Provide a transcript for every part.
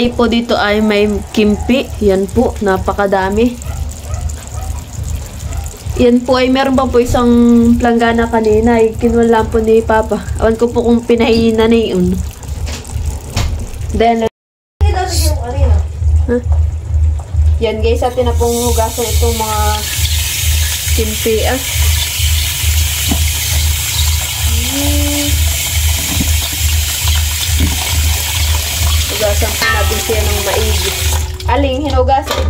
Ay po dito ay may kimpi. Yan po, napakadami. Yan po ay meron pa po isang planggana kanina. Ay kinuha lang po ni Papa. Awan ko po kung pinahinan na yun. Then, huh? Yan guys, atin na pong hugasan itong mga kimpi. Hugasan po natin siya ng maigi. Aling hinugasan?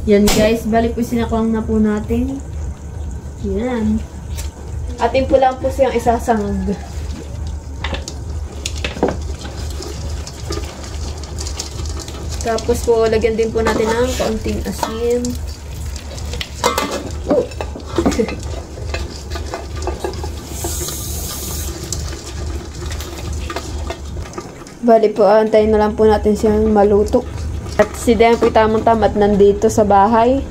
Yan guys, balik po sinakuang na po natin. Yan. Atin po lang po siyang isasangag. Tapos po, lagyan din po natin ng kaunting asin. Oh. Balik po, antayin na lang po natin siyang maluto. At si Dayan po tamang-tama at nandito sa bahay.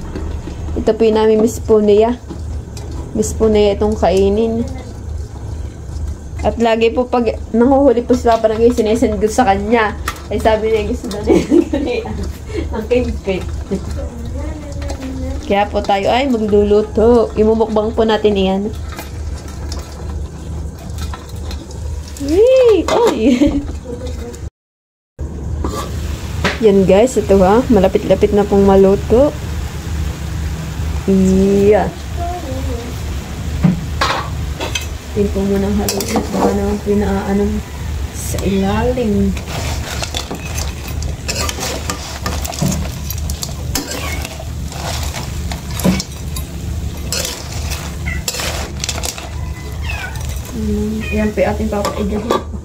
Ito po yung nami-miss po niya. Miss po niya itong kainin. At lagi po pag nanguhuli po sila pa naging sinesend ko sa kanya. Ay sabi niya gusto na niya ang kimpi. Kaya po tayo ay magluluto. Imumukbang po natin yan. Wee! Oy! Yan guys, ito ha. Malapit-lapit na pong maluto. Yeah. Tingnan po muna ang haluto. Baka naman pinaaanong sa ilalim. Ayan po ating papaigahin.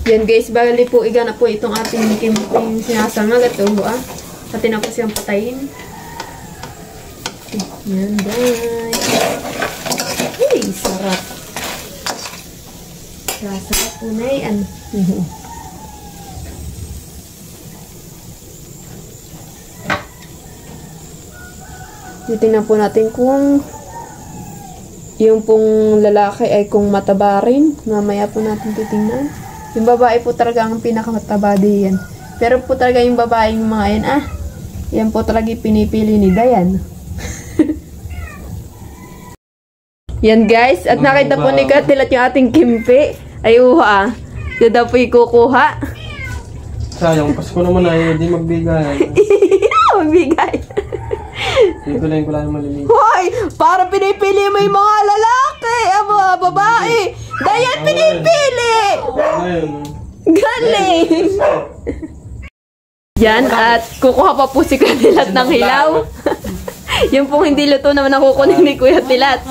Yan guys, bali po igana po itong ating kimping sinasangag at atin na po siyang patayin. Yan guys. Uy, sarap. Sarap po na yan. Titingnan po natin kung yung pong lalaki ay kung mataba rin. Mamaya po natin titingnan. Yung babae po talaga ang pinakamataba diyan. Pero po talaga yung babae yung mga yan, yan po talaga pinipili ni Dayan. Yan guys, at nakita po ni Katilat yung ating kimpi. Ay Yun daw po ikukuha. Sayang, Pasko naman ay hindi magbigay. Magbigay. Pipiliin ko lang maliliit. Hoy! Para pinipili mo yung mga lalaki, mga babae. Dayan pinipili! Galing! Yan, at kukuha pa po si Katilat ng hilaw. Yung pong hindi luto naman ang kukunin ni Kuya Tilat.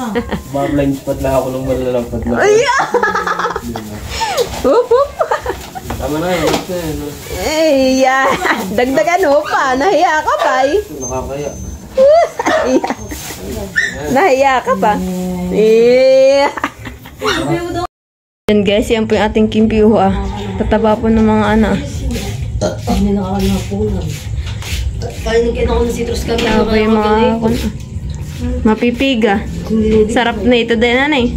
Blind spot lang ako nung malalampad na. Hup, hup. Tama na yun. Eh, yan. Dagdagan mo pa. Nahiya ka pa eh. Nakakaya. Nahiya ka pa. Eh. Yan guys, yan po yung ating kimpi. Tataba po ng mga anak. Hindi nakakalaman po lang. Palinigyan ako ng citrus kami. Ako yung mga mapipiga. Sarap na ito din, nanay.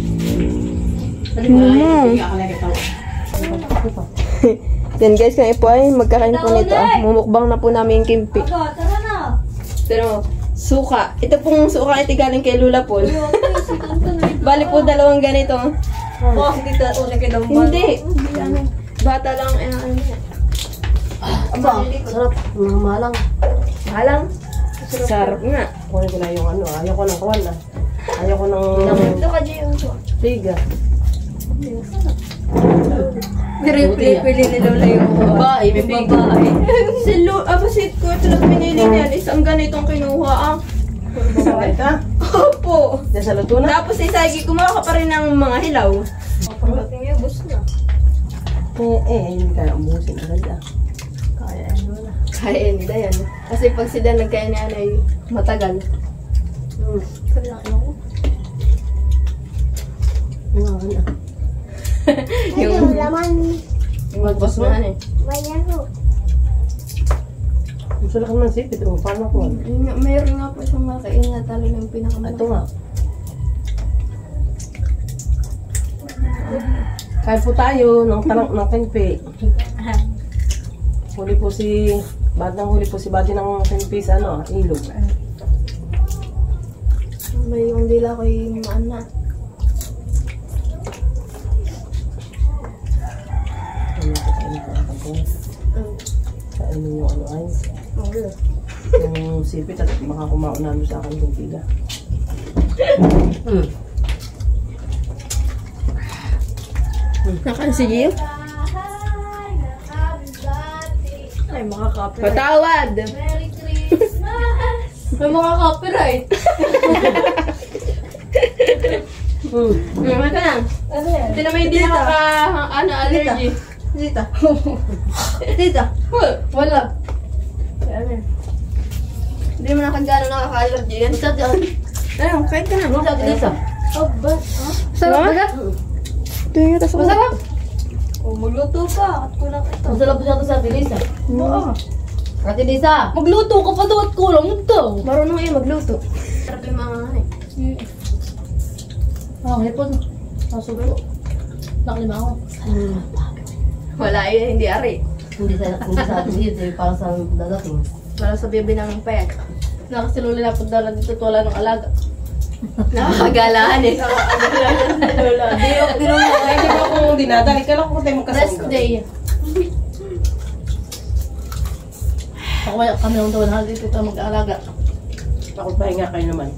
Yan guys, kaya po ay magkakain po nito. Mumukbang na po namin yung kimpi. Pero, suka. Ito pong suka ito galing kay Lula Paul. Bali po dalawang ganito. Hindi. Bata lang. Aba, sarap. Malang. Malang? Sarap nga. Kunin ko na yung ano. Ayaw ko ng kawan na. Ayaw ko ng... Ito ka, Jay. Liga. Pili ni Lola yung Babae, may babae. Si Lola, si ko ito lang pinili niya. Isang ganitong kinuha. Sakit ka? Opo. Nasa luto na? Tapos si Saigi kumawa ka pa rin ng mga hilaw. Pagdating niya, bus na. Hindi kaya umusin agad ah. Kaya ano na. Kaya nila yan. Kasi pag si Dan nagkaya ni Anay, matagal. Kailangan ako. Yung laman. Yung mag-boss mo na eh. Bayan ko. Gusto lang naman sipit. Paano ko? Mayroon nga po siyang makain na talo ng pinakamalaki. Ito nga. Kain po tayo ng tanong ng tempe. Huli po si Badi ng tempe sa ilog. May yung dila ko yung mana. Kainin yung ano ay. Yung sipit at makakumaon namin sa akin yung pila. Nakan si Gio? Ay, makaka-copyright. Patawad! Merry Christmas! May makaka-copyright. Ano ka lang? Ano yan? Hindi naman hindi allergy. Dita. Tita. Wala. Ano yan? Hindi mo nakagano nakaka-allergy yan. Isa dyan. Ayun, kahit ka na. Isa dyan. Oh, ba? Sarap ba ka? Tingin ka sa masarap. Oh, magluto ka. At kulang ito. Masarap po siya ito sa Ate Lisa. Oo. Ate Lisa, magluto ka pa doon at kulang ito. Marunong ngayon magluto. Sarap yung mga ano eh. Hipon. Nasubo. Nakalima ako. Wala yun, hindi ari. Hindi sa Ate Lisa, para sa dadating. Para sa bibi ng payag. Nakasiluli na pagdala dito at wala ng alaga. Nakakagalahan eh. Hindi mo akong dinadali. Kailan ko tayo Rest day. Ako kami ng taon na dito tayo mag-aalaga. Ako pahinga kayo naman.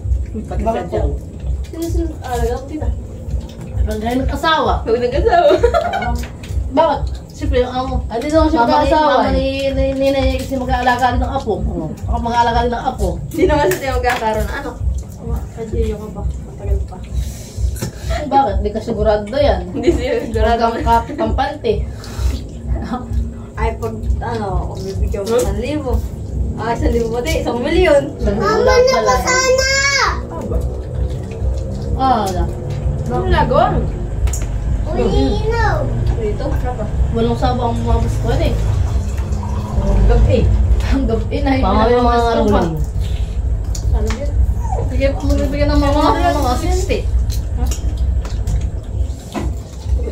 Pati ka dyan. Sino alaga ko tita? Pag kayo nag-asawa. Huwag nag-asawa. Bakit? Siyempre, ako. Ay, dito ako siya mag-asawa. Mama ni Ninay kasi mag-aalaga rin ng apo. Ako mag-aalaga rin ng apo. Sino kasi tayo magkakaroon ng ano? Kadyo ka ba? Matagal pa. Bakit? Hindi ka sigurado yan. Hindi siya sigurado. Hanggang kampante. Ay, pag ano, kung bibigyan mo 1,000. Ah, 1,000 mo di, 1,000,000. Mama na pa sana! Wala. Ano nagawa? Ulinaw! Dito, apa? Walang sabang mabas ko eh. Ang gabi. Ang gabi na yung Mga yung mga ruling. Ano yun? Sige, magbibigyan ng mga 60.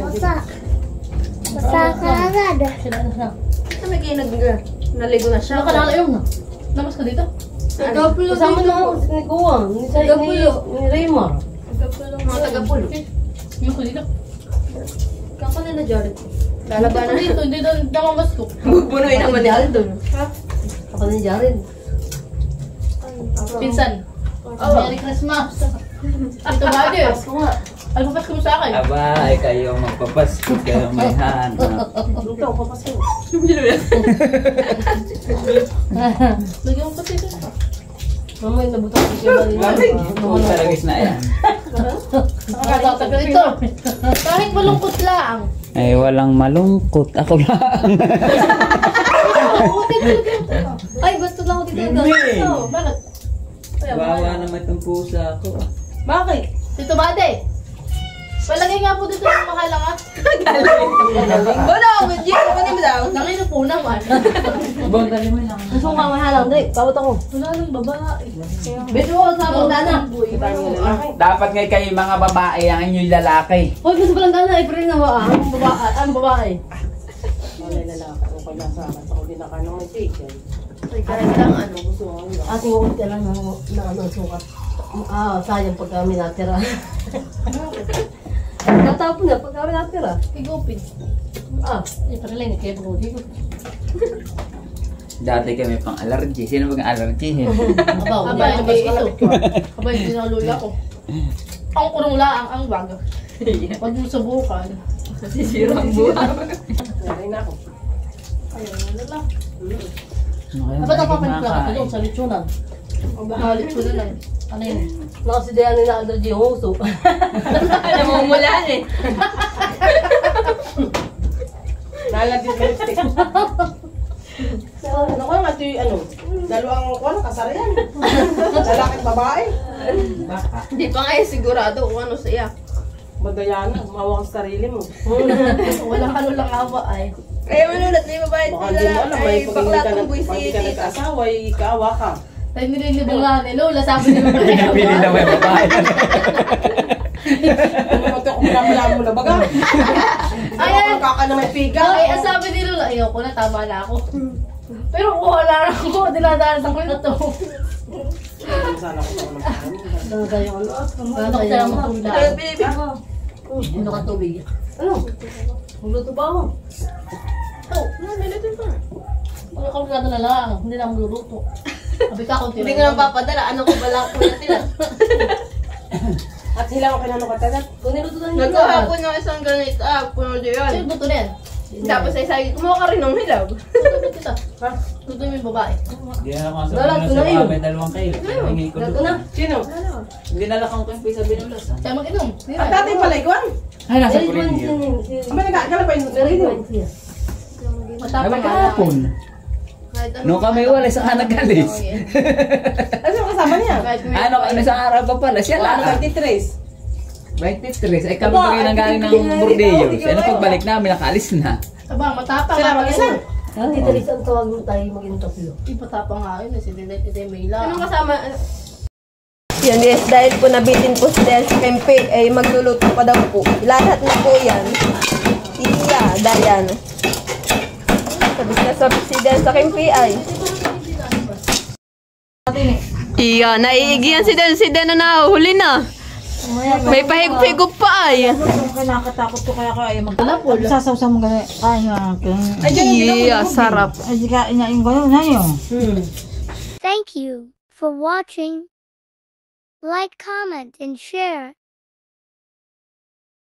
Basa. Basa ka agad. Sila na siya. Ito may naligo na siya. Nakalalayong na. Namas ka dito? Tagapulo Kasama dito na po. ni Kuwang, ni Raymar. Tagapulo. Mga tagapulo. Yung ko dito. Kako nila Jared. Lalaban na dito, hindi na namamas ko. Bubunuin naman ni Aldon. Ha? Kapag ni Jared. Pinsan. Merry Christmas. Ito ba, Diyos? Pasko nga. Ay, papasko mo sa akin. Aba, ay kayo magpapasko, kayo may hanap. Ikaw, papasko. Lagyan mo pati ito. Mamay, nabutang ko siya ba rin? Bakit? Kung taragis na yan. Nakakatagal ito. Kahit malungkot lang. Ay, walang malungkot. Ako lang. Ay, gusto lang ako dito. Hindi. Bakit? Wawa naman itong pusa ko. Bakit? Tito Bade. Palagay nga po dito ng makalangat. Wala ako, Gio. Kunin mo daw. Nangino po naman. Bong, dali mo lang. Gusto ko nga mahalang, dahil. Tawat ako. Wala nang babae. Beto ko, sa akong dana. Dapat nga kayo mga babae, ang inyong lalaki. Hoy, gusto ko lang dana. Ay, pero nga ba? Ang babae. Wala lalaki. Ako pala sa akin. Ako din nakanong may chicken. Ay, kahit lang ano. Gusto ko nga. Ating ulit lang na sukat. Sayang pag kami natira. Natapon na pag kami natira. Igupin. Ito lang. Kaya pag-uwi ko. Dati kami pang allergy. Sino bang allergy? Aba, hindi ito. Aba, hindi na lula ko. Ang kurong laang ang wag. Huwag mo subukan. Sisira ang buhay. Nalay na ako. Ayun, wala lang. Ano Dapat napapanipla ka doon sa lechonan. Halit ko na lang. Ano yun? Nakasidayan nila allergy yung uso. Namumulan eh. Nalagyan ka lipstick. Ano ko nga ito yung dalawang kuwan, kasara yan. Lalaki at babae. Hindi pa nga sigurado kung ano siya. Magayana, mawa ka sa sarili mo. Walang ano lang awa ay. Kaya manulat na yung babae Baka hindi mo alam, may pag hindi ka nag-asawa, ay kaawa ka. Tayo nililibong nga ni Lola, sabi niya ba? Pinapili na may babae. Ano mo ito kung pinapala mo na baga? Ay, kaka na may piga. Ay, ang sabi ni Lola, ayoko na, tama na ako. Pero kung wala na ako, dinadaan ko na to. Sana ko sa mga Talaga yung ano. Ano ka lang matulog na? Ano ka tubig? Ano? Magluto pa ako. Oh, nilito pa. Ano ka magluto na lang, hindi na magluluto. Sabi ka kung Hindi ko lang papadala. Ano ko bala ko na sila. At sila ko kinanukatagat. Kung niluto na nila. Nagkahapon ng isang ganito. Puno din Sino yun. luto na yan? Tapos ay sabi, kumuha ka rin ng hilaw. Luto kita. Luto mo yung babae. Hindi na ako Dala, sa tunayin. mga may 2 kilo. Hingi ko Lato doon. na. Sino? Hindi na lang ko yung pisa binulas. Siya mag-inom. At dati pala ikaw. Ay, nasa Very kulit good niyo. yun. Ang nagkakala pa yung Very sarili. good siya. Ay, Matapang may nga lang. kahapon. Nung kami wala sa nagalis. Ano yung kasama niya? Ano, sa araw pa pala, siya Ano lang. 23? 23. Ay, kami pa kayo nang galing ng Bordeaux. Ano pagbalik namin, nakaalis na. Aba, matapang. Sila mag-isa? Tita Lisa, ang tawag mo tayo mag-inom tatlo. Matapang nga yun. Si Dinet, ito yung Mayla. Anong kasama? Yan guys, dahil po nabitin po si Del sa Kempe, ay magluluto pa daw po. Lahat na po yan. Iya, Dayan. Sabi si Del sa Kempe ay. Iya, naiigiyan si Del. Si Del na huli na. May pahig-higop pa ay. Kinakatakot ko kaya sasaw-saw mo gano'n. Iya, sarap. Ay, kain niya yung gano'n na yun. Thank you for watching. Like, comment, and share.